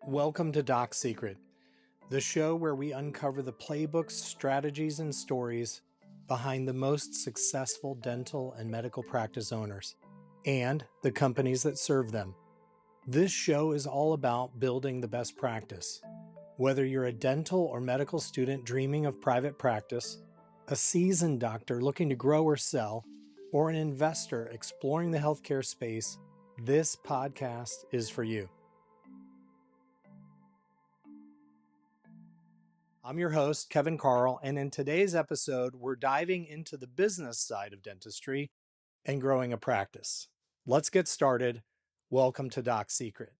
Welcome to Doc Secret, the show where we uncover the playbooks, strategies, and stories behind the most successful dental and medical practice owners and the companies that serve them. This show is all about building the best practice. Whether you're a dental or medical student dreaming of private practice, a seasoned doctor looking to grow or sell, or an investor exploring the healthcare space, this podcast is for you. I'm your host, Kevin Carl, and in today's episode, we're diving into the business side of dentistry and growing a practice. Let's get started. Welcome to Doc Secret.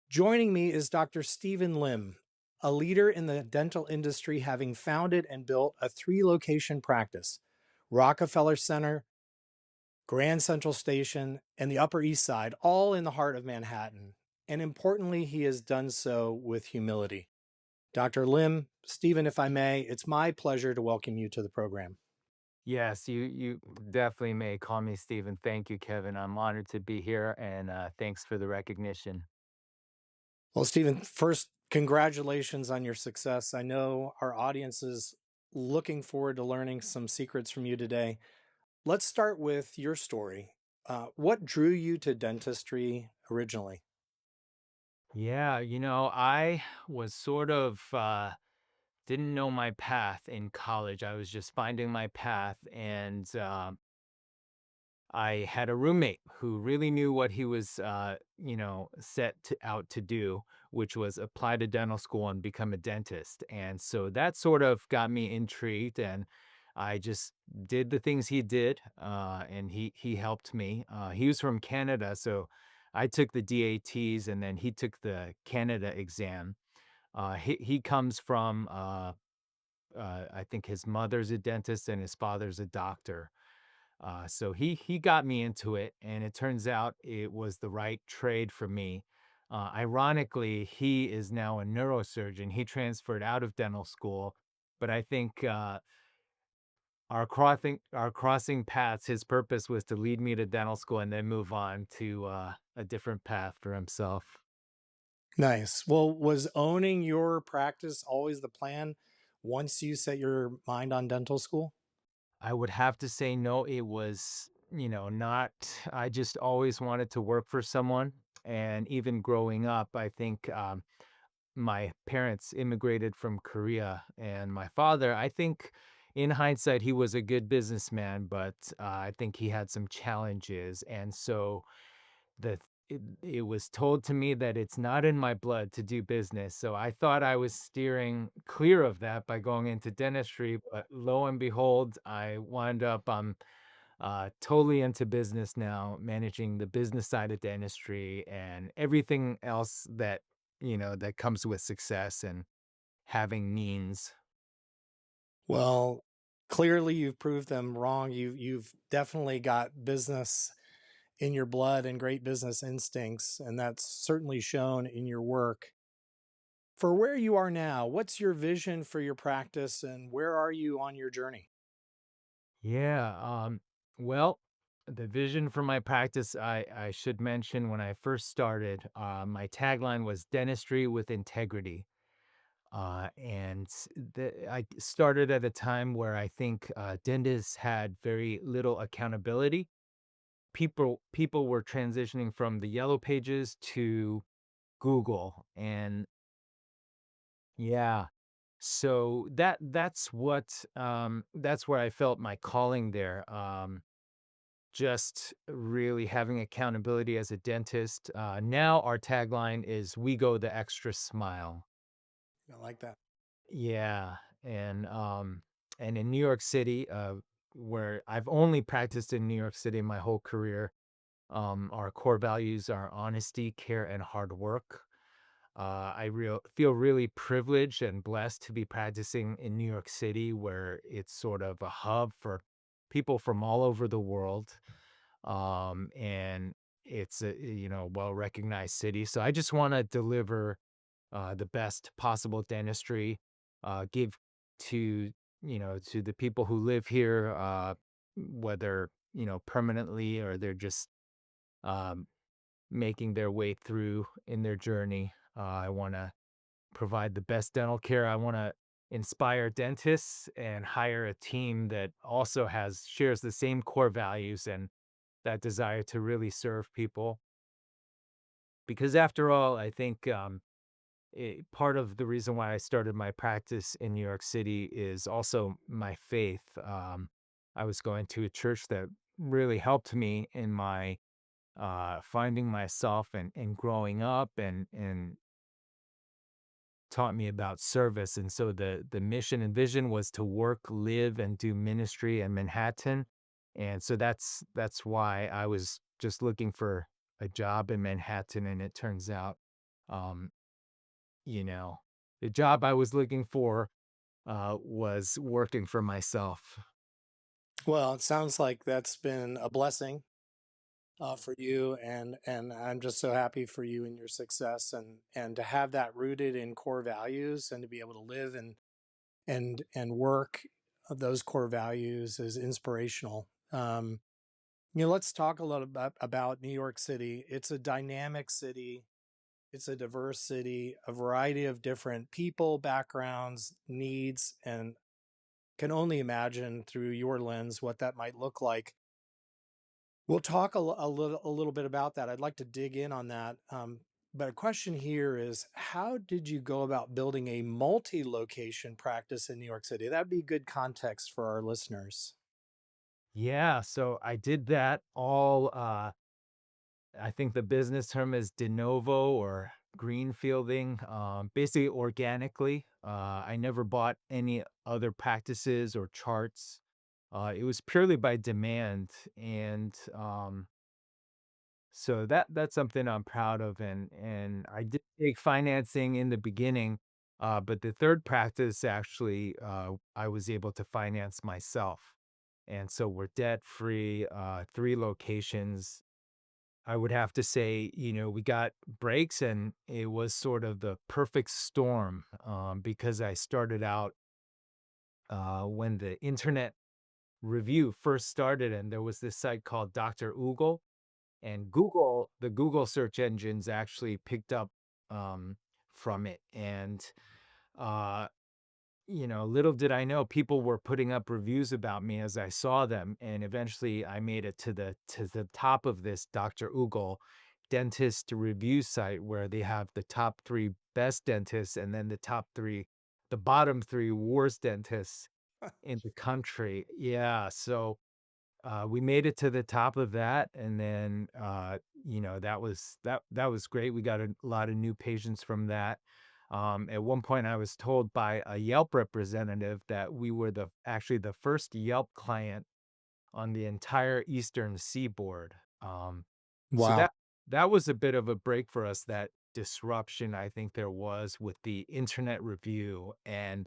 Joining me is Dr. Stephen Lim, a leader in the dental industry, having founded and built a 3-location practice: Rockefeller Center, Grand Central Station, and the Upper East Side, all in the heart of Manhattan. And importantly, he has done so with humility. Dr. Lim, Stephen, if I may, it's my pleasure to welcome you to the program. Yes, you definitely may call me Stephen. Thank you, Kevin. I'm honored to be here, and thanks for the recognition. Well, Stephen, first, congratulations on your success. I know our audience is looking forward to learning some secrets from you today. Let's start with your story. What drew you to dentistry originally? Yeah, I was sort of didn't know my path in college. I was just finding my path, and I had a roommate who really knew what he was, out to do, which was apply to dental school and become a dentist. And so that sort of got me intrigued, and I just did the things he did, and he helped me. He was from Canada, so I took the DATs, and then he took the Canada exam. He comes from, I think his mother's a dentist and his father's a doctor. So he got me into it, and it turns out it was the right trade for me. Ironically, he is now a neurosurgeon. He transferred out of dental school, but I think our crossing paths. His purpose was to lead me to dental school and then move on to a different path for himself. Nice. Well, was owning your practice always the plan once you set your mind on dental school? I would have to say no. It was, not. I just always wanted to work for someone, and even growing up, I think. My parents immigrated from Korea, and my father, I think in hindsight, he was a good businessman, but I think he had some challenges. And so the it was told to me that it's not in my blood to do business. So I thought I was steering clear of that by going into dentistry, but lo and behold, I wound up totally into business now, managing the business side of dentistry and everything else that comes with success and having means. Well, clearly you've proved them wrong. You've definitely got business in your blood and great business instincts, and that's certainly shown in your work. For where you are now, what's your vision for your practice and where are you on your journey? Yeah. Well, the vision for my practice, I should mention when I first started, my tagline was dentistry with integrity. I started at a time where I think dentists had very little accountability. People were transitioning from the yellow pages to Google, and yeah, so that's where I felt my calling there. Just really having accountability as a dentist. Now our tagline is "We go the extra smile." I like that. Yeah, and in New York City, where I've only practiced in New York City my whole career, our core values are honesty, care, and hard work. I feel really privileged and blessed to be practicing in New York City, where it's sort of a hub for people from all over the world. And it's a well recognized city. So I just want to deliver the best possible dentistry, give to to the people who live here, whether permanently or they're just um, making their way through in their journey. I want to provide the best dental care. I want to inspire dentists and hire a team that also has shares the same core values and that desire to really serve people. Because after all, I think part of the reason why I started my practice in New York City is also my faith. I was going to a church that really helped me in my finding myself and growing up and taught me about service. And so the mission and vision was to work, live, and do ministry in Manhattan. And so that's why I was just looking for a job in Manhattan. And it turns out, um, you know, the job I was looking for was working for myself. Well, it sounds like that's been a blessing for you, and I'm just so happy for you and your success, and to have that rooted in core values, and to be able to live and work of those core values is inspirational. Let's talk a little bit about New York City. It's a dynamic city. It's a diverse city, a variety of different people, backgrounds, needs, and can only imagine through your lens what that might look like. We'll talk a little bit about that. I'd like to dig in on that. But a question here is, how did you go about building a multi-location practice in New York City? That'd be good context for our listeners. Yeah, so I did that all. I think the business term is de novo or greenfielding, basically organically. I never bought any other practices or charts. It was purely by demand, and so that's something I'm proud of. And I did take financing in the beginning, but the third practice actually I was able to finance myself, and so we're debt free. Three locations, I would have to say, we got breaks and it was sort of the perfect storm because I started out when the internet review first started, and there was this site called Dr. Oogle, and the Google search engines actually picked up from it. And uh, little did I know people were putting up reviews about me as I saw them, and eventually I made it to the top of this Dr. Oogle dentist review site where they have the top 3 best dentists and then the bottom 3 worst dentists in the country. Yeah, so we made it to the top of that, and then that was great. We got a lot of new patients from that. At one point, I was told by a Yelp representative that we were actually the first Yelp client on the entire Eastern Seaboard. So Wow. that was a bit of a break for us. That disruption, I think there was with the internet review, and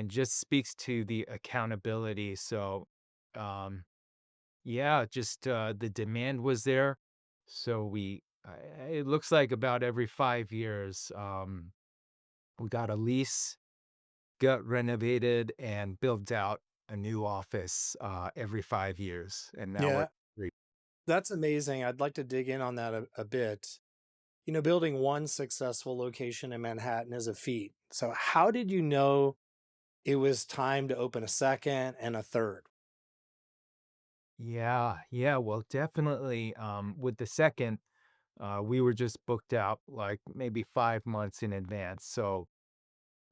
just speaks to the accountability. So. Um, yeah, just, the demand was there. So it looks like about every 5 years, we got a lease, got renovated, and built out a new office, every 5 years, and now we're Yeah, that's amazing. I'd like to dig in on that a bit. Building one successful location in Manhattan is a feat. So, how did you know it was time to open a second and a third? Yeah, yeah, well, definitely, with the second, we were just booked out, like, maybe 5 months in advance. So,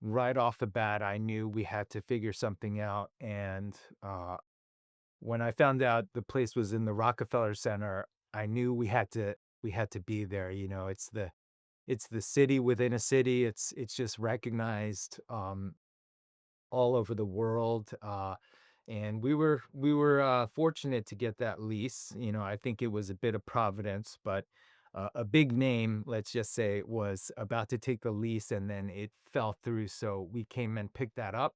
right off the bat, I knew we had to figure something out, and, when I found out the place was in the Rockefeller Center, I knew we had to be there. It's the city within a city. It's just recognized all over the world. And we were fortunate to get that lease. I think it was a bit of providence, but a big name, let's just say, was about to take the lease, and then it fell through. So we came and picked that up,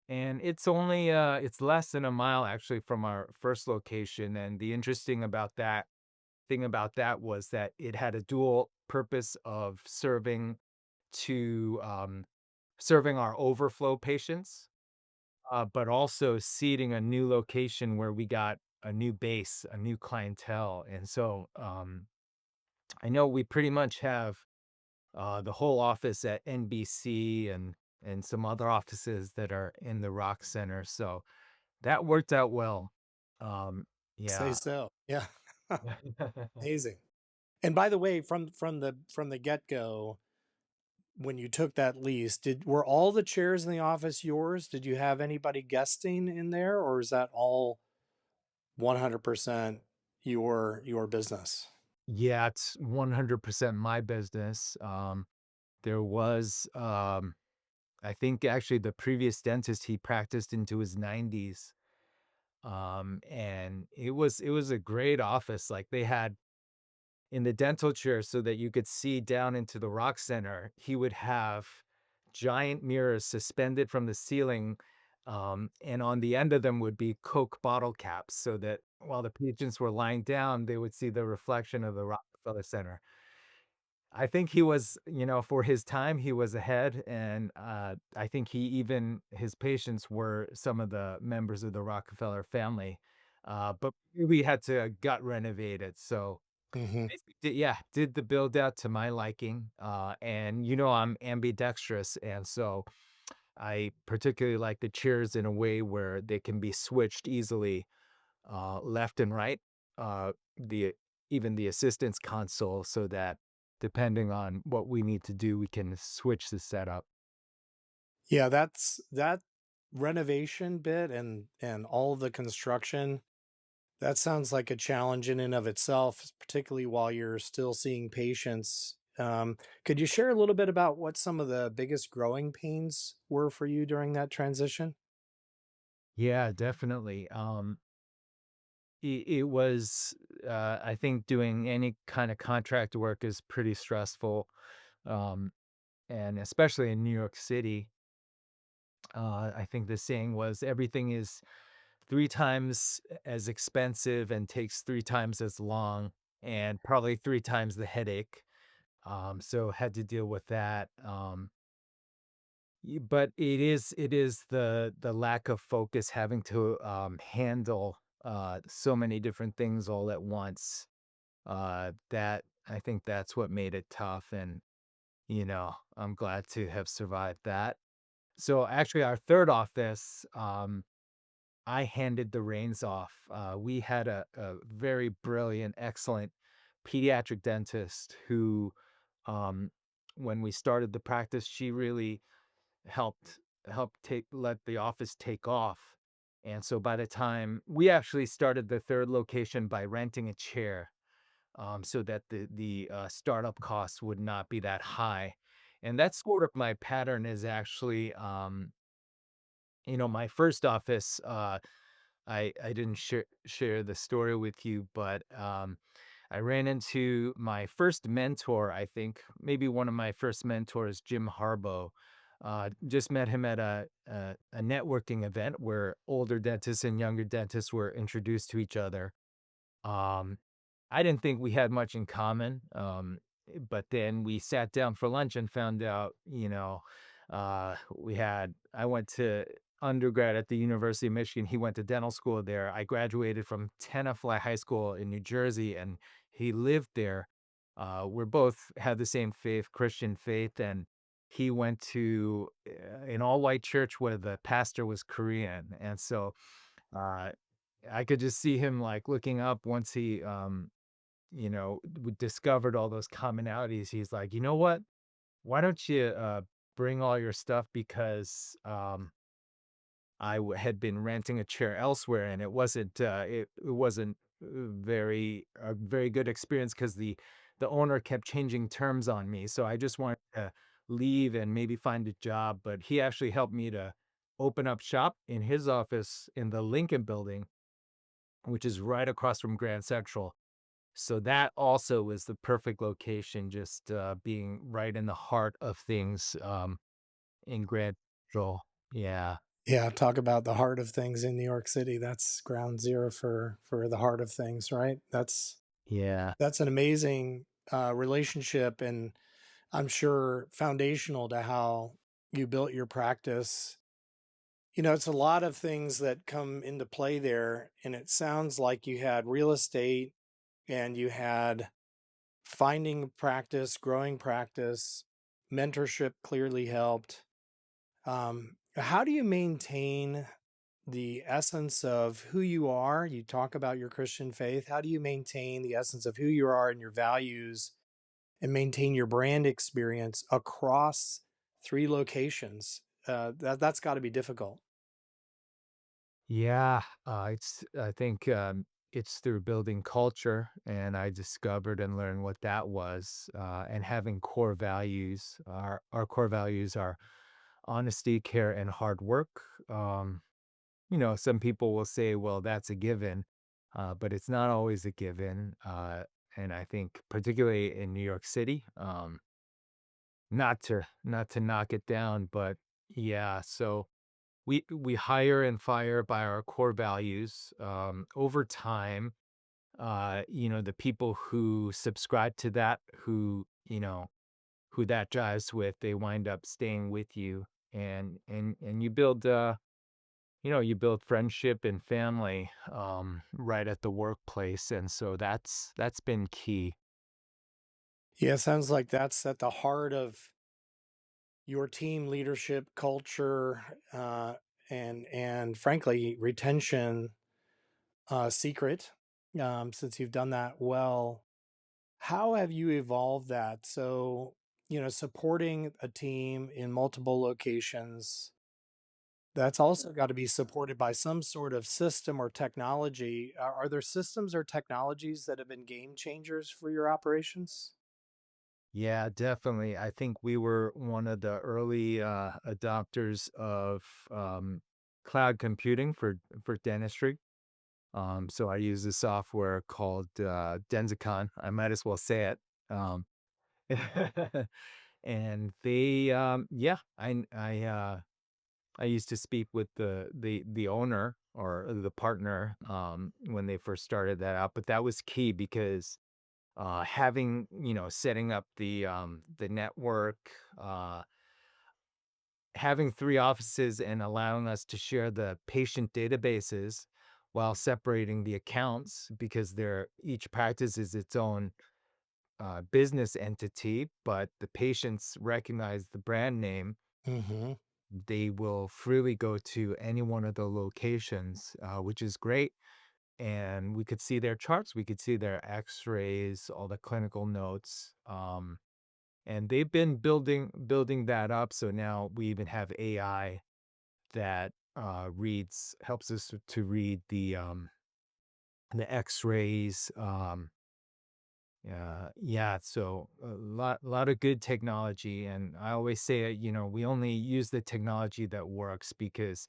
and it's less than a mile actually from our first location. And the interesting about that was that it had a dual purpose of serving our overflow patients, but also seeding a new location where we got a new base, a new clientele. And so I know we pretty much have the whole office at NBC and some other offices that are in the Rock Center. So that worked out well. Um, Say yeah. so. Yeah. Amazing. And by the way, from the get-go, when you took that lease, did were all the chairs in the office yours? Did you have anybody guesting in there, or is that all 100% your business? Yeah, it's 100% my business. There was, I think actually the previous dentist, he practiced into his 90s. And it was a great office. Like they had in the dental chair so that you could see down into the rock center, he would have giant mirrors suspended from the ceiling. And on the end of them would be Coke bottle caps so that while the patients were lying down, they would see the reflection of the Rockefeller Center. I think he was, for his time, he was ahead, and, I think he even his patients were some of the members of the Rockefeller family, but we had to gut renovate it, so Hmm. basically yeah, did the build out to my liking, and, I'm ambidextrous, and so I particularly like the chairs in a way where they can be switched easily, left and right, the even the assistance console so that depending on what we need to do, we can switch the setup. Yeah, that renovation bit and all the construction. That sounds like a challenge in and of itself, particularly while you're still seeing patients. Could you share a little bit about what some of the biggest growing pains were for you during that transition? Yeah, definitely. It was, I think doing any kind of contract work is pretty stressful, um, and especially in New York City. I think the saying was everything is 3 times as expensive and takes 3 times as long and probably 3 times the headache. So had to deal with that. But it is the lack of focus having to handle so many different things all at once. That I think that's what made it tough, and I'm glad to have survived that. So actually, our third office, I handed the reins off. We had a very brilliant, excellent pediatric dentist who, um, when we started the practice, she really helped helped take let the office take off. And so by the time we actually started the third location by renting a chair, so that the startup costs would not be that high. And that's sort of my pattern is actually, my first office. I didn't share the story with you, but I ran into my first mentor. I think maybe one of my first mentors, Jim Harbaugh. Just met him at a networking event where older dentists and younger dentists were introduced to each other. Um, I didn't think we had much in common. But then we sat down for lunch and found out, I went to undergrad at the University of Michigan. He went to dental school there. I graduated from Tenafly High School in New Jersey, and he lived there. We're both had the same faith, Christian faith, and he went to an all white church where the pastor was Korean. And so, uh, I could just see him like looking up once he, discovered all those commonalities. He's like, you know what? Why don't you bring all your stuff because had been renting a chair elsewhere and it wasn't a very good experience because the owner kept changing terms on me. So I just wanted to leave and maybe find a job. But he actually helped me to open up shop in his office in the Lincoln building, which is right across from Grand Central. So that also was the perfect location, just, being right in the heart of things, in Grand Central. Yeah. Yeah, talk about the heart of things in New York City. That's ground zero for the heart of things, right? Yeah. That's an amazing relationship, and I'm sure foundational to how you built your practice. It's a lot of things that come into play there, and it sounds like you had real estate and you had finding practice, growing practice, mentorship clearly helped. How do you maintain the essence of who you are? You talk about your Christian faith. How do you maintain the essence of who you are and your values and maintain your brand experience across three locations? That's got to be difficult. Yeah, I think it's through building culture, and I discovered and learned what that was, and having core values. Our core values are honesty, care, and hard work. Some people will say, "Well, that's a given," but it's not always a given. And I think, particularly in New York City, not to knock it down, but yeah. So we hire and fire by our core values. Over time, the people who subscribe to that, who that jives with, they wind up staying with you, and you build friendship and family right at the workplace, and so that's been key. Yeah, it sounds like that's at the heart of your team leadership culture, and frankly retention secret. Since you've done that well, how have you evolved that? So, supporting a team in multiple locations, that's also got to be supported by some sort of system or technology. Are there systems or technologies that have been game changers for your operations? Yeah, definitely. I think we were one of the early adopters of cloud computing for dentistry. So I use a software called Denzicon. I might as well say it. Um, and yeah, I used to speak with the owner or the partner when they first started that out, but that was key because having setting up the network, uh, having three offices and allowing us to share the patient databases while separating the accounts because each practice is its own business entity, but the patients recognize the brand name. Hmm. They will freely go to any one of the locations, which is great. And we could see their charts, we could see their X-rays, all the clinical notes. And they've been building that up. So now we even have AI that helps us to read the X-rays. Yeah, so a lot of good technology, and I always say, we only use the technology that works because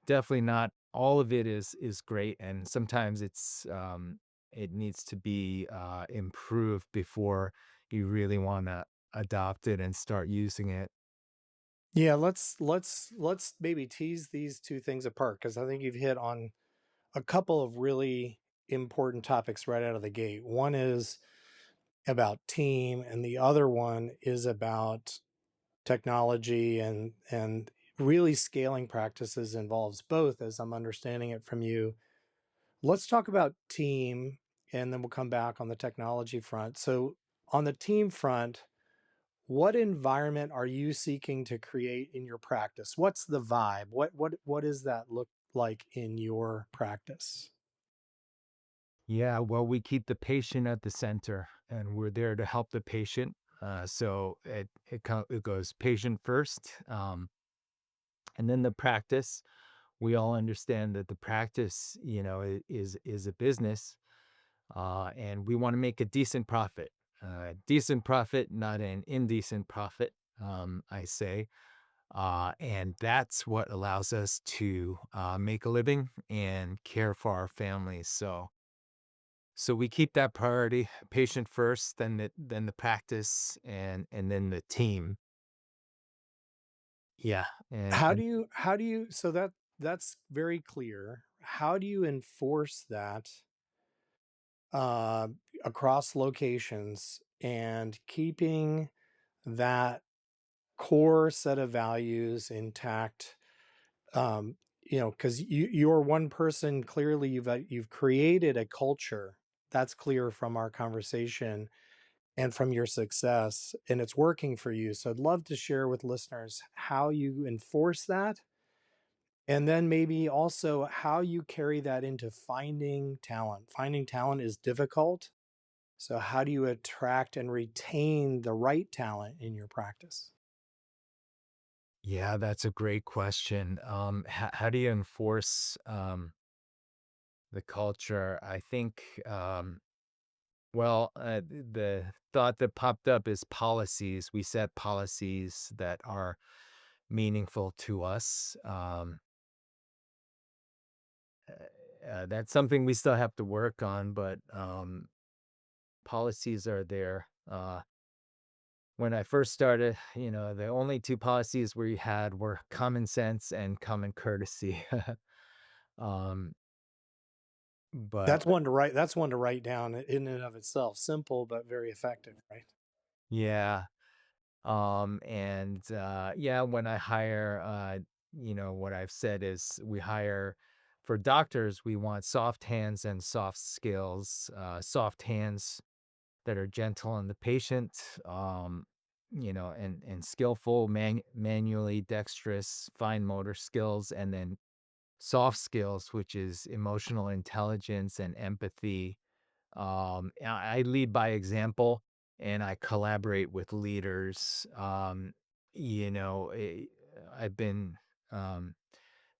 definitely not all of it is great, and sometimes it needs to be improved before you really want to adopt it and start using it. Yeah, let's maybe tease these two things apart because I think you've hit on a couple of really important topics right out of the gate. One is about team, and the other one is about technology, and really scaling practices involves both, as I'm understanding it from you. Let's talk about team, and then we'll come back on the technology front. So, on the team front, what environment are you seeking to create in your practice? What's the vibe? What does that look like in your practice? Yeah, well, we keep the patient at the center, and we're there to help the patient. So it goes patient first, and then the practice. We all understand that the practice, is a business, and we want to make a decent profit. Decent profit, not an indecent profit. I say, and that's what allows us to make a living and care for our families. So we keep that priority, patient first, then the practice, and then the team. Yeah, and So that's very clear. How do you enforce that uh, across locations and keeping that core set of values intact? Because you're one person. Clearly, you've created a culture. That's clear from our conversation. and from your success, and it's working for you. So I'd love to share with listeners how you enforce that, and then maybe also how you carry that into finding talent. Finding talent is difficult. So, how do you attract and retain the right talent in your practice? Yeah, that's a great question. How do you enforce the culture? I think, the thought that popped up is policies. We set policies that are meaningful to us. That's something we still have to work on, but policies are there. When I first started, the only two policies we had were common sense and common courtesy. um, but That's one to write down in and of itself. Simple but very effective, right? yeah, yeah, when I hire, what I've said is we hire for doctors, we want soft hands and soft skills, soft hands that are gentle on the patient, and skillful, manually dexterous, fine motor skills, and then soft skills, which is emotional intelligence and empathy. I lead by example, and I collaborate with leaders. You know, eh, I've been um,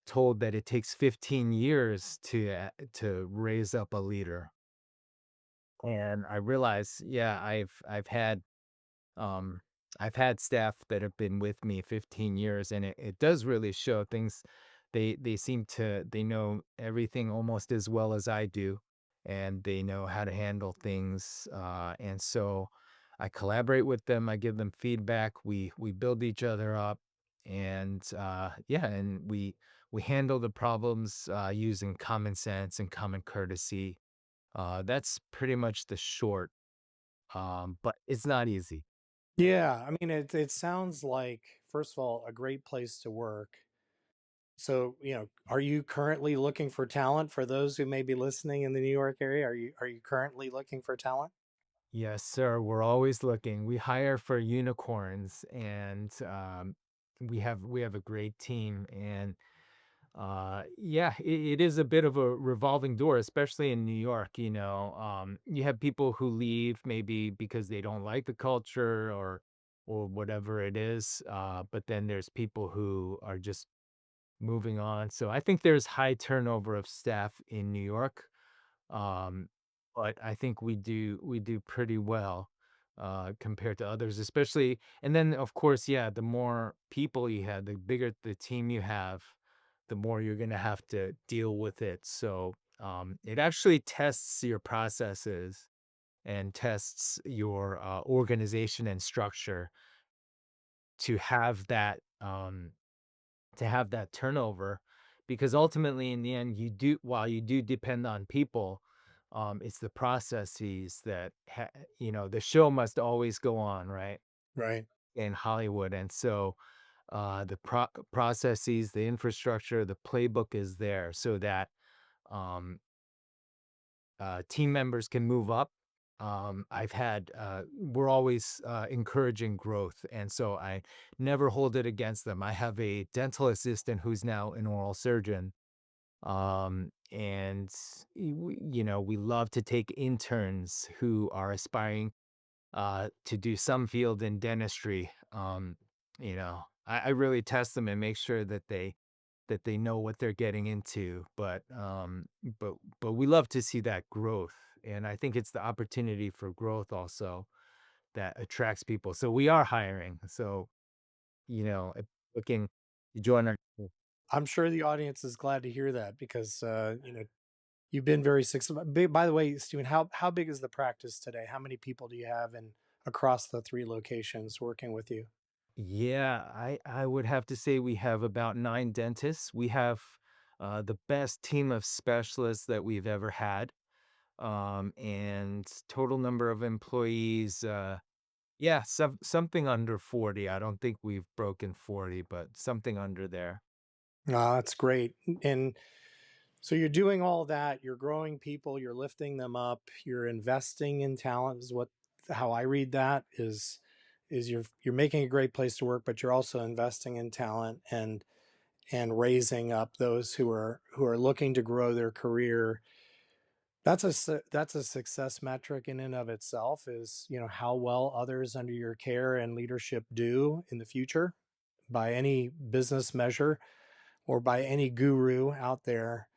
told that it takes 15 years to raise up a leader, and I realize, yeah, um, I've had staff that have been with me 15 years, and it does really show things. They know everything almost as well as I do, and they know how to handle things. And so I collaborate with them. I give them feedback. We build each other up, and yeah, and we handle the problems using common sense and common courtesy. That's pretty much the short, but it's not easy. Yeah, I mean, it sounds like, first of all, a great place to work. So, are you currently looking for talent for those who may be listening in the New York area? Are you currently looking for talent? Yes, sir. We're always looking. We hire for unicorns, and we have a great team. And yeah, it is a bit of a revolving door, especially in New York. You have people who leave maybe because they don't like the culture or whatever it is. But then there's people who are just moving on. So I think there's high turnover of staff in New York. Um, but I think we do pretty well compared to others, especially. And then of course, yeah, the more people you have, the bigger the team you have, the more you're gonna have to deal with it. So it actually tests your processes and tests your organization and structure to have that turnover, because ultimately in the end while you do depend on people, it's the processes that the show must always go on, right, Right. in Hollywood. And so the processes, the infrastructure, the playbook is there so that um, team members can move up. We're always encouraging growth. And so I never hold it against them. I have a dental assistant who's now an oral surgeon. And we love to take interns who are aspiring to do some field in dentistry. I really test them and make sure that they know what they're getting into. But we love to see that growth, and I think it's the opportunity for growth also that attracts people. So we are hiring. So if looking to join our I'm sure the audience is glad to hear that because you've been very successful. By the way, Steven, how big is the practice today? How many people do you have in across the three locations working with you? Yeah, I would have to say we have about 9 dentists. We have the best team of specialists that we've ever had. And total number of employees, yeah, something under 40. I don't think we've broken 40, but something under there. Ah, that's great. And so you're doing all that, you're growing people, you're lifting them up, you're investing in talent is what how I read that is you're making a great place to work, but you're also investing in talent and raising up those who are looking to grow their career. That's a success metric in and of itself, is, how well others under your care and leadership do in the future by any business measure or by any guru out there.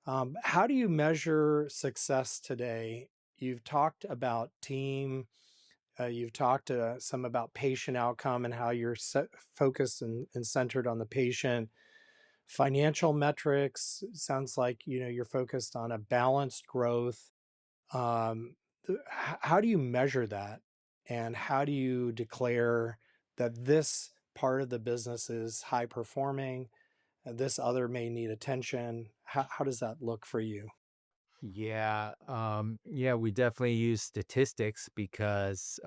How do you measure success today? You've talked about team. You've talked some about patient outcome and how you're focused and centered on the patient. Financial metrics, sounds like, you're focused on a balanced growth. Um, how do you measure that, and how do you declare that this part of the business is high performing and this other may need attention? How does that look for you? Yeah, yeah, we definitely use statistics because,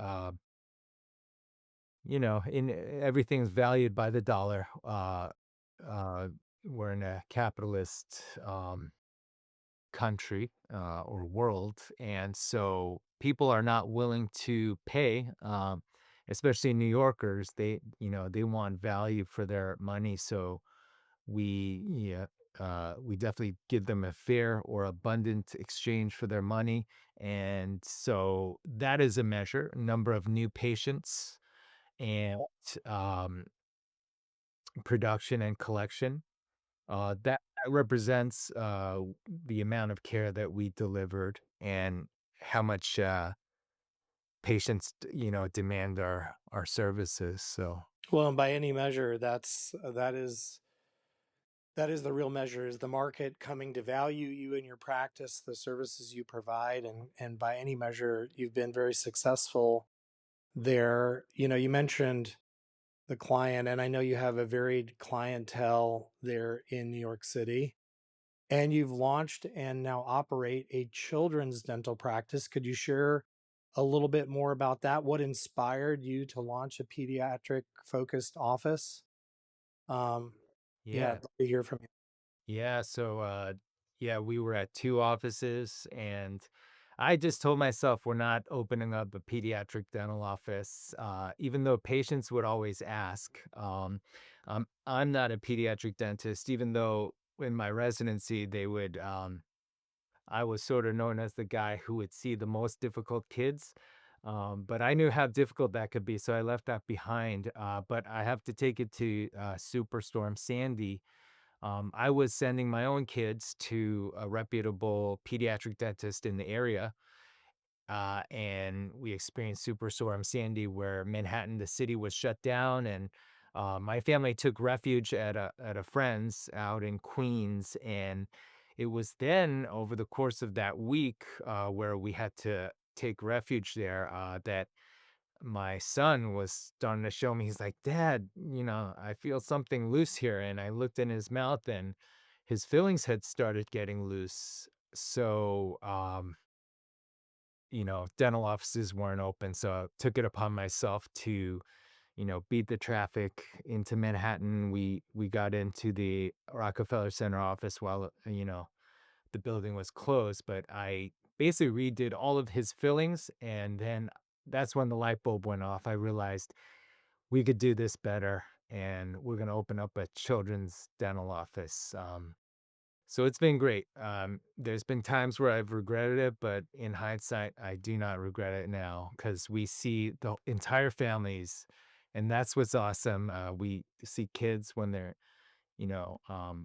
in everything's valued by the dollar. Uh, we're in a capitalist country or world, and so people are not willing to pay, especially New Yorkers. They want value for their money, so yeah, we definitely give them a fair or abundant exchange for their money. And so that is a measure, number of new patients and um, production and collection. That represents the amount of care that we delivered and how much patients, demand our services. So Well, and by any measure, that is the real measure, is the market coming to value you and your practice, the services you provide, and by any measure, you've been very successful there. You mentioned the client, and I know you have a varied clientele there in New York City. And you've launched and now operate a children's dental practice. Could you share a little bit more about that? What inspired you to launch a pediatric focused office? Um, yeah, yeah. I'd love to hear from you. Yeah, so yeah, we were at two offices and I just told myself we're not opening up a pediatric dental office, even though patients would always ask. I'm not a pediatric dentist, even though in my residency I was sort of known as the guy who would see the most difficult kids. But I knew how difficult that could be, so I left that behind. But I have to take it to Superstorm Sandy. I was sending my own kids to a reputable pediatric dentist in the area, and we experienced Superstorm Sandy, where Manhattan, the city, was shut down, and my family took refuge at a friend's out in Queens, and it was then over the course of that week where we had to take refuge there that my son was starting to show me. He's like, "Dad, I feel something loose here." And I looked in his mouth and his fillings had started getting loose. So, dental offices weren't open. So I took it upon myself to, beat the traffic into Manhattan. We got into the Rockefeller Center office while, the building was closed, but I basically redid all of his fillings. And then that's when the light bulb went off. I realized we could do this better and we're going to open up a children's dental office. So it's been great. There's been times where I've regretted it, but in hindsight, I do not regret it now because we see the entire families, and that's what's awesome. We see kids when they're,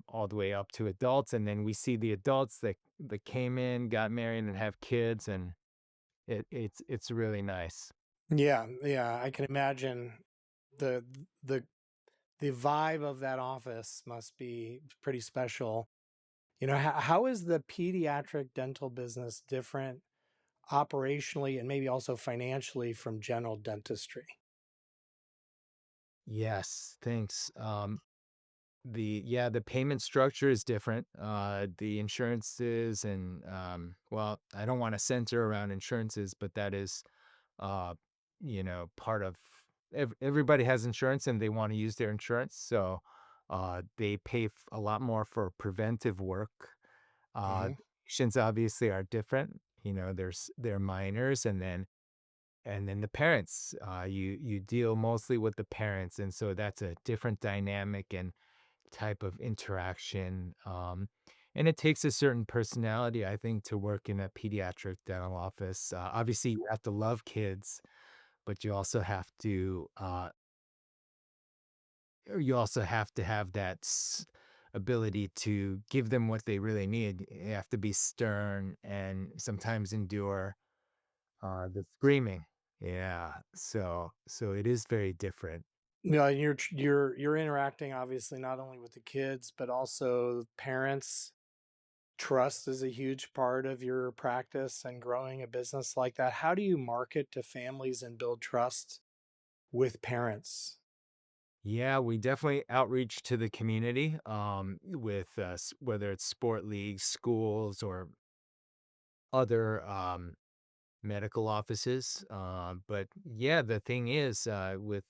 all the way up to adults, and then we see the adults that came in, got married, and have kids, and it's really nice. Yeah, yeah, I can imagine the the the vibe of that office must be pretty special. How is the pediatric dental business different operationally and maybe also financially from general dentistry? Yes, thanks. The payment structure is different. The insurances and well, I don't want to center around insurances, but that is uh, part of everybody has insurance and they want to use their insurance, so they pay a lot more for preventive work. Hmm. Patients obviously are different. They're minors, and then and then the parents, you deal mostly with the parents, and so that's a different dynamic and type of interaction. And it takes a certain personality, I think, to work in a pediatric dental office. Obviously, you have to love kids, but you also have to have that ability to give them what they really need. You have to be stern and sometimes endure the screaming. Yeah, so it is very different. Yeah, and you're interacting obviously not only with the kids but also parents. Trust is a huge part of your practice and growing a business like that. How do you market to families and build trust with parents? Yeah, we definitely outreach to the community, with whether it's sport leagues, schools, or other medical offices. But yeah, the thing is, with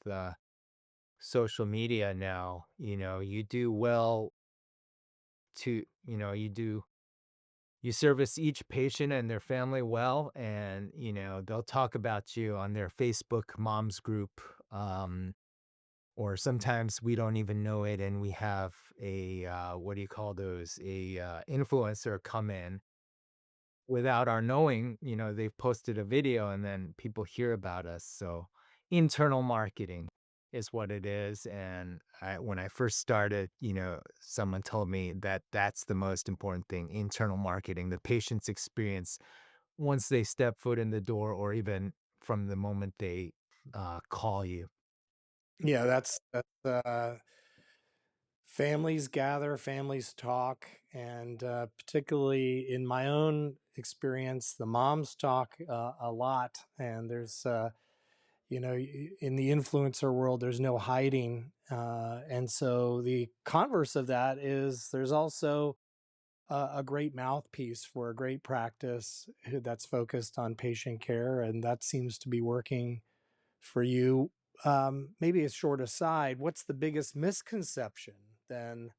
social media now, you do well to, you service each patient and their family well, and they'll talk about you on their Facebook moms group. Or sometimes we don't even know it, and we have a what do you call those, a influencer come in without our knowing. They've posted a video and then people hear about us. So internal marketing is what it is. And when I first started, someone told me that that's the most important thing: internal marketing, the patient's experience once they step foot in the door, or even from the moment they call you. Yeah, that's families gather, families talk, and particularly in my own experience, the moms talk a lot. And in the influencer world, there's no hiding. And so the converse of that is there's also a great mouthpiece for a great practice that's focused on patient care. And that seems to be working for you. Maybe a short aside, what's the biggest misconception then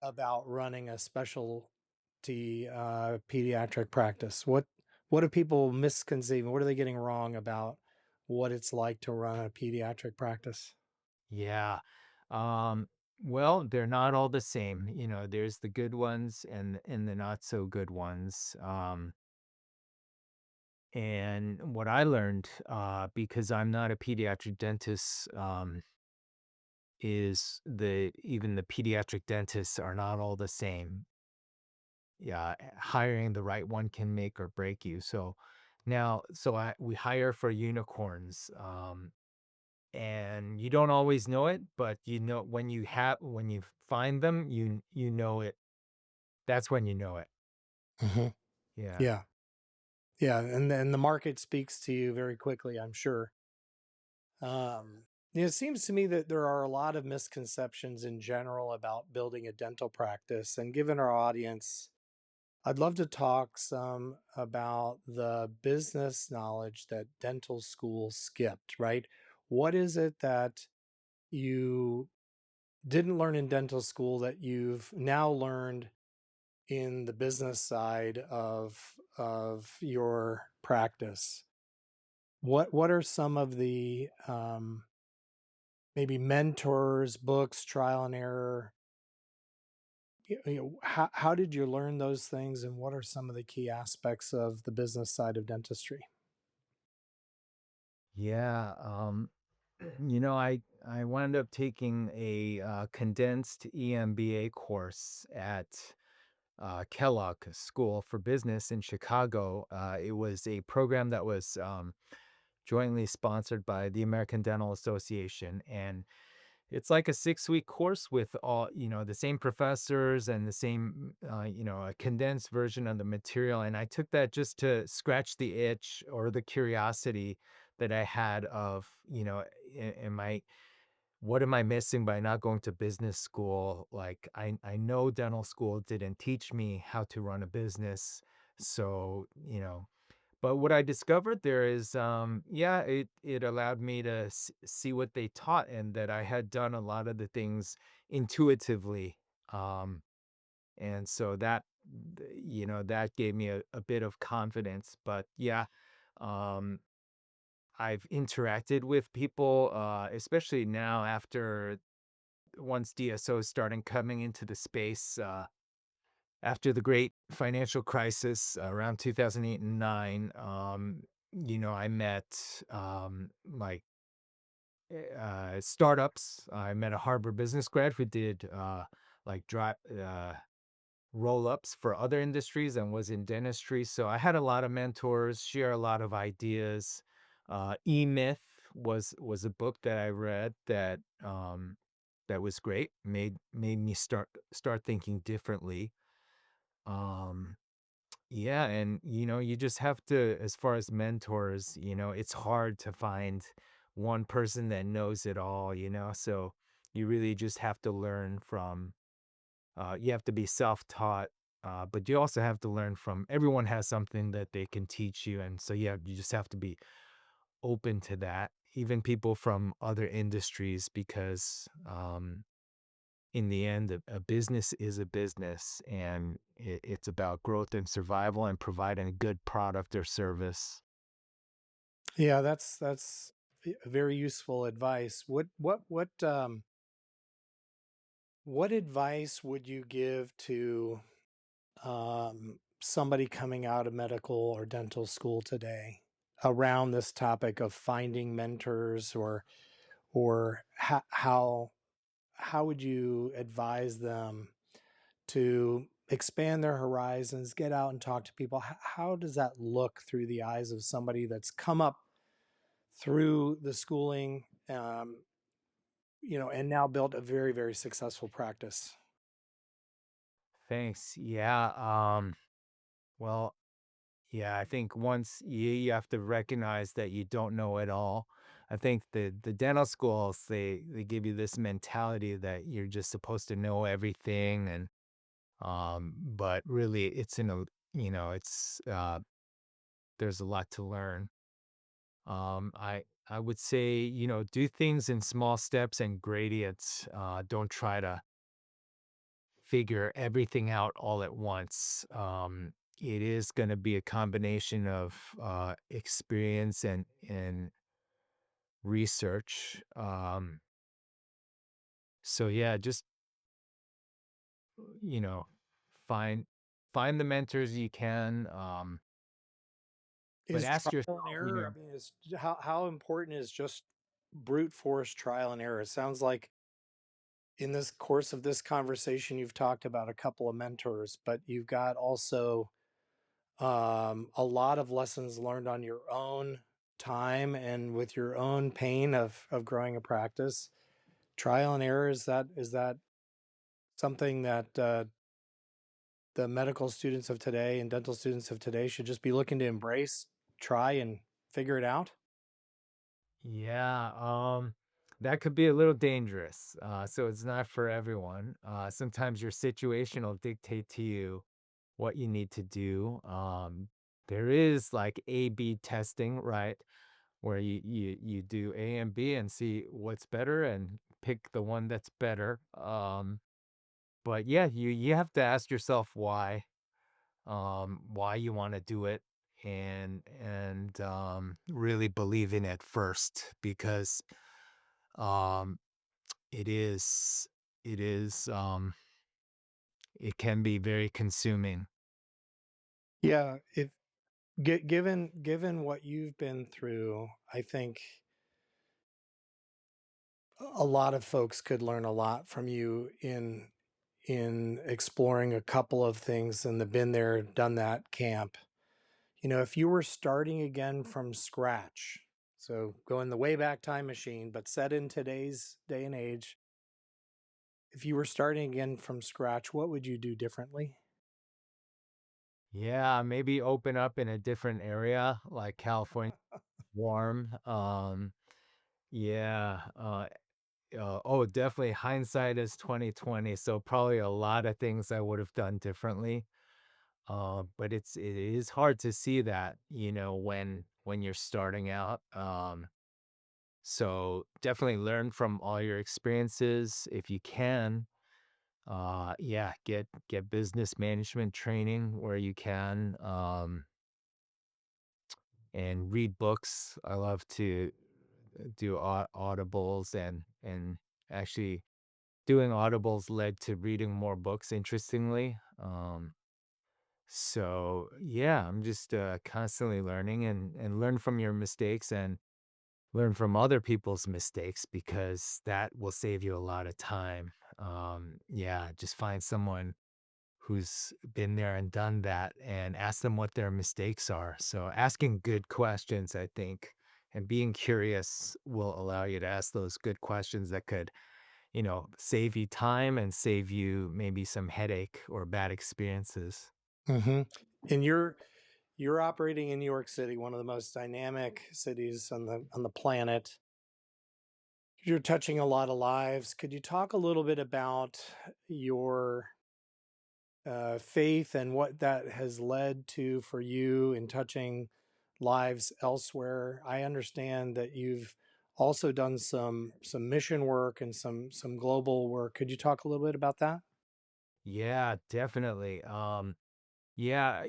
about running a specialty pediatric practice? What do people misconceive? What are they getting wrong about what it's like to run a pediatric practice? Yeah. Um, well, they're not all the same. There's the good ones and the not so good ones. And what I learned, because I'm not a pediatric dentist, is the even the pediatric dentists are not all the same. Yeah, hiring the right one can make or break you. We hire for unicorns. And you don't always know it, but when you find them, you know it. That's when you know it. Hmm. Yeah. Yeah, yeah, and then the market speaks to you very quickly, I'm sure. It seems to me that there are a lot of misconceptions in general about building a dental practice, and given our audience, I'd love to talk some about the business knowledge that dental school skipped, right? What is it that you didn't learn in dental school that you've now learned in the business side of your practice? What are some of the maybe mentors, books, trial and error? How did you learn those things, and what are some of the key aspects of the business side of dentistry? Yeah. I wound up taking a condensed EMBA course at Kellogg School for Business in Chicago. It was a program that was jointly sponsored by the American Dental Association, and it's like a 6-week course with the same professors and the same, a condensed version of the material. And I took that just to scratch the itch or the curiosity that I had of, what am I missing by not going to business school? Like, I know dental school didn't teach me how to run a business. So, but what I discovered there is, yeah, it allowed me to see what they taught, and that I had done a lot of the things intuitively. Um, and so that gave me a bit of confidence. But yeah, um, I've interacted with people, especially now after once DSOs started coming into the space, after the great financial crisis around 2008 and 9. I met like startups. I met a Harvard business grad who did like dry roll ups for other industries and was in dentistry. So I had a lot of mentors, share a lot of ideas. E Myth was a book that I read that was great. Made me start thinking differently. Um, yeah, and you just have to, as far as mentors, it's hard to find one person that knows it all. So you really just have to learn from you have to be self-taught, but you also have to learn from everyone has something that they can teach you. And so, yeah, you just have to be open to that, even people from other industries, because in the end, a business is a business and it's about growth and survival and providing a good product or service. Yeah, that's very useful advice. What advice would you give to somebody coming out of medical or dental school today around this topic of finding mentors, or how would you advise them to expand their horizons, get out and talk to people? How does that look through the eyes of somebody that's come up through the schooling, and now built a very, very successful practice? Thanks. Yeah. Well, yeah, I think once you have to recognize that you don't know it all. I think the dental schools, they give you this mentality that you're just supposed to know everything, and but really it's in a it's there's a lot to learn. I would say, do things in small steps and gradients. Don't try to figure everything out all at once. It is going to be a combination of experience and research. So yeah, just you know, find find the mentors you can. But Is ask trial and yourself, error, I mean, is how important is just brute force trial and error? It sounds like in this course of this conversation, you've talked about a couple of mentors, but you've got also a lot of lessons learned on your own time and with your own pain of growing a practice. Trial and error, is that something that the medical students of today and dental students of today should just be looking to embrace, try and figure it out? yeah, that could be a little dangerous. So it's not for everyone. Sometimes your situation will dictate to you what you need to do. There is like A/B testing, right? Where you do A and B and see what's better and pick the one that's better. But yeah, you have to ask yourself why you want to do it, and really believe in it first, because um it is it is it can be very consuming. Yeah, if given what you've been through, I think a lot of folks could learn a lot from you in exploring a couple of things in the been there, done that camp. If you were starting again from scratch, so go in the way back time machine, but set in today's day and age, if you were starting again from scratch, what would you do differently? Yeah, maybe open up in a different area like California, warm. Yeah, oh, definitely hindsight is 2020, so probably a lot of things I would have done differently. But it is hard to see that, when you're starting out. So definitely learn from all your experiences if you can. Yeah, get business management training where you can. and read books. I love to do audibles, and actually doing audibles led to reading more books, interestingly. So yeah, I'm just constantly learning, and learn from your mistakes and learn from other people's mistakes because that will save you a lot of time. Yeah, just find someone who's been there and done that and ask them what their mistakes are. So asking good questions, I think, and being curious will allow you to ask those good questions that could, save you time and save you maybe some headache or bad experiences. Hmm. And you're operating in New York City, one of the most dynamic cities on the planet. You're touching a lot of lives. Could you talk a little bit about your faith and what that has led to for you in touching lives elsewhere? I understand that you've also done some mission work and some global work. Could you talk a little bit about that? Yeah, definitely. Yeah,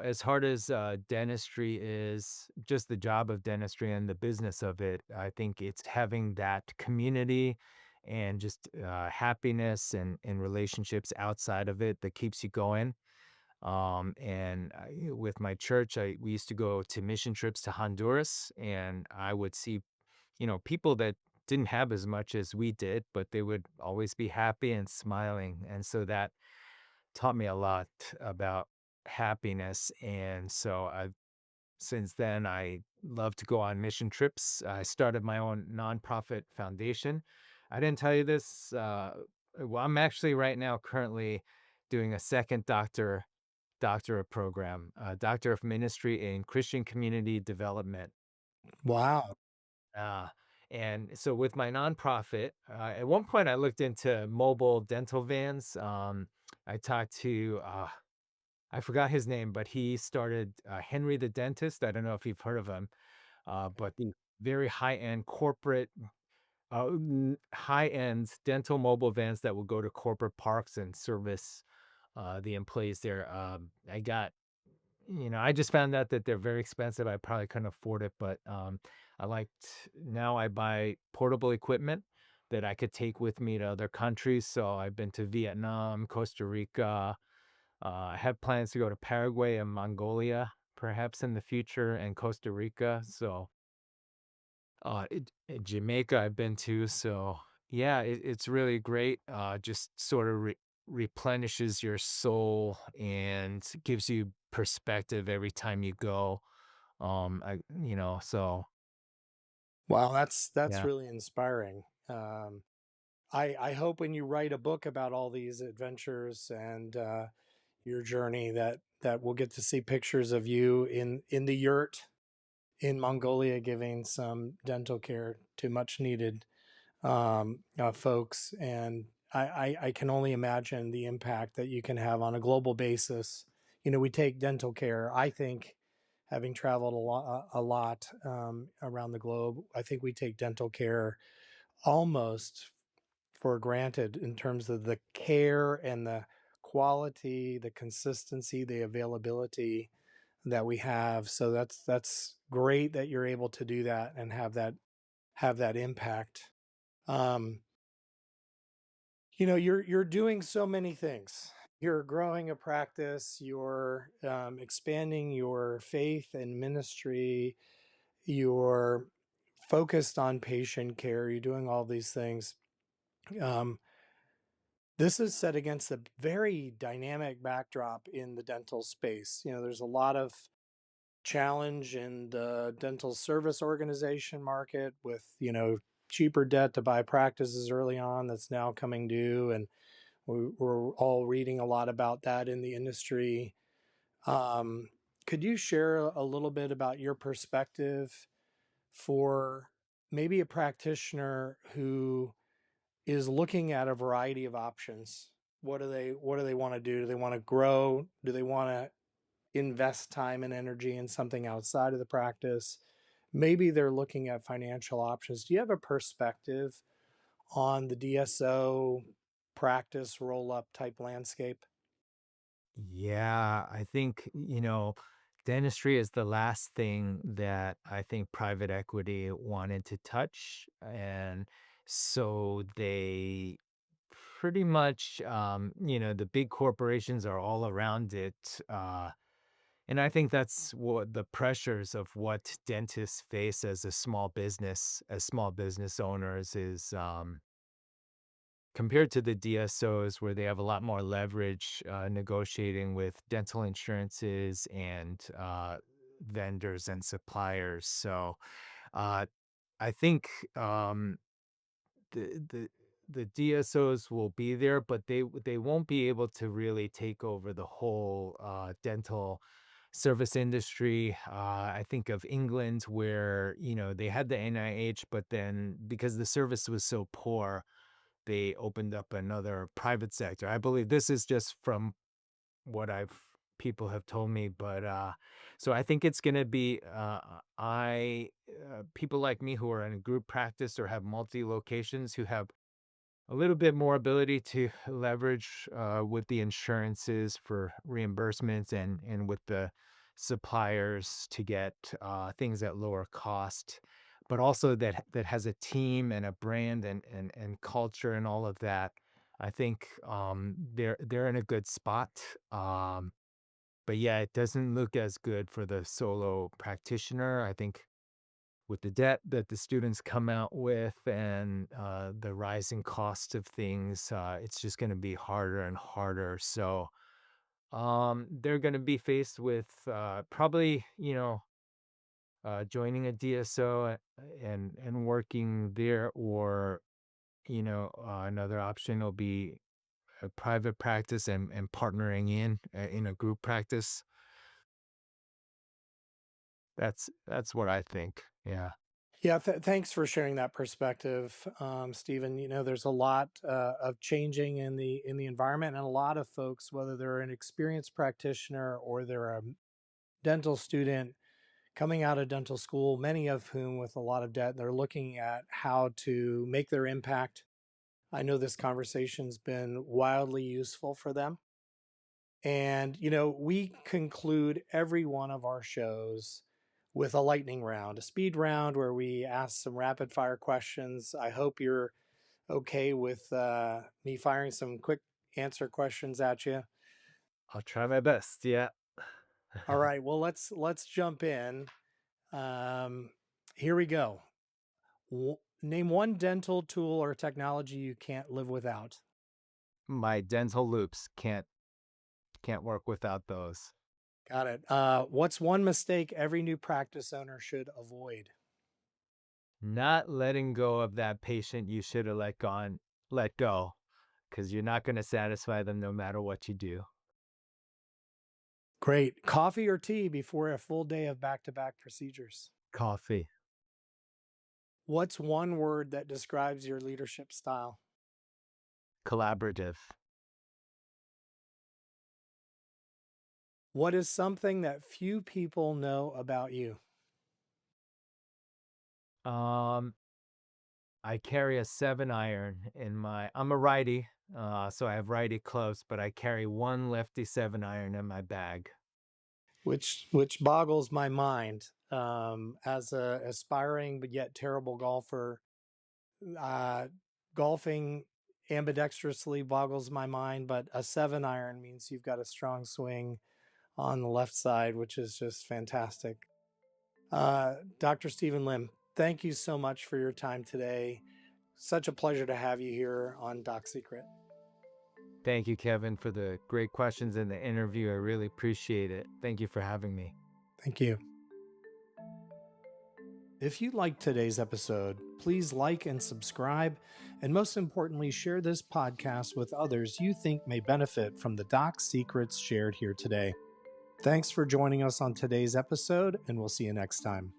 as hard as dentistry is, just the job of dentistry and the business of it, I think it's having that community and just happiness and relationships outside of it that keeps you going. With my church, we used to go to mission trips to Honduras, and I would see, people that didn't have as much as we did, but they would always be happy and smiling. And so that taught me a lot about happiness. And so since then, I love to go on mission trips. I started my own nonprofit foundation. I didn't tell you this. Well, I'm actually right now currently doing a second doctorate program, Doctor of Ministry in Christian Community Development. Wow. Uh, and so with my nonprofit, at one point I looked into mobile dental vans. I talked to I forgot his name, but he started Henry the Dentist. I don't know if you've heard of him, but the very high-end corporate, high-end dental mobile vans that will go to corporate parks and service the employees there. I just found out that they're very expensive. I probably couldn't afford it, but now I buy portable equipment that I could take with me to other countries. So I've been to Vietnam, Costa Rica. I have plans to go to Paraguay and Mongolia, perhaps in the future, and Costa Rica. So, Jamaica I've been to. So, yeah, it's really great. Just sort of replenishes your soul and gives you perspective every time you go. So Wow, that's yeah. really inspiring. I hope when you write a book about all these adventures and your journey that we'll get to see pictures of you in the yurt in Mongolia giving some dental care to much needed folks. And I can only imagine the impact that you can have on a global basis. We take dental care, I think, having traveled a lot around the globe, I think we take dental care almost for granted in terms of the care and the quality, the consistency, the availability that we have. So that's great that you're able to do that and have that impact. Um, you're doing so many things. You're growing a practice. You're expanding your faith and ministry. You're focused on patient care. You're doing all these things. Um, this is set against a very dynamic backdrop in the dental space. There's a lot of challenge in the dental service organization market with, cheaper debt to buy practices early on that's now coming due. And we're all reading a lot about that in the industry. Um, could you share a little bit about your perspective for maybe a practitioner who is looking at a variety of options? What do they want to do? Do they want to grow? Do they want to invest time and energy in something outside of the practice? Maybe they're looking at financial options. Do you have a perspective on the DSO practice roll up type landscape? Yeah, I think, Dentistry is the last thing that I think private equity wanted to touch. And so they pretty much, the big corporations are all around it. And I think that's what the pressures of what dentists face as small business owners is, compared to the DSOs, where they have a lot more leverage negotiating with dental insurances and vendors and suppliers. So uh, I think the the the DSOs will be there, but they won't be able to really take over the whole dental service industry. I think of England, where they had the NIH, but then because the service was so poor, they opened up another private sector. I believe this is just from what I've people have told me, but so I think it's going to be I people like me who are in a group practice or have multi locations who have a little bit more ability to leverage with the insurances for reimbursements and with the suppliers to get things at lower cost, but also that has a team and a brand and culture and all of that. I think they're in a good spot. But yeah, it doesn't look as good for the solo practitioner. I think with the debt that the students come out with and the rising cost of things, it's just going to be harder and harder. So they're going to be faced with probably, joining a DSO and working there, or another option will be a private practice and partnering in a group practice. That's what I think. Yeah. Yeah, thanks for sharing that perspective, Stephen. There's a lot of changing in the environment, and a lot of folks, whether they're an experienced practitioner or they're a dental student coming out of dental school, many of whom with a lot of debt, they're looking at how to make their impact. I know this conversation's been wildly useful for them. And, we conclude every one of our shows with a lightning round, a speed round where we ask some rapid fire questions. I hope you're okay with me firing some quick answer questions at you. I'll try my best. Yeah. All right, well, let's jump in. Um, Here we go. Name one dental tool or technology you can't live without. My dental loops can't work without those. Got it. What's one mistake every new practice owner should avoid? Not letting go of that patient you should have let go, because you're not going to satisfy them no matter what you do. Great. Coffee or tea before a full day of back-to-back procedures? Coffee. What's one word that describes your leadership style? Collaborative. What is something that few people know about you? Um, I carry a 7 iron I'm a righty, so I have righty clubs, but I carry one lefty 7 iron in my bag. Which boggles my mind. As a aspiring but yet terrible golfer, uh, golfing ambidextrously boggles my mind. But a 7 iron means you've got a strong swing on the left side, which is just fantastic. Dr. Stephen Lim, thank you so much for your time today. Such a pleasure to have you here on Doc Secret. Thank you, Kevin, for the great questions in the interview. I really appreciate it. Thank you for having me. Thank you. If you liked today's episode, please like and subscribe, and most importantly, share this podcast with others you think may benefit from the Doc Secrets shared here today. Thanks for joining us on today's episode, and we'll see you next time.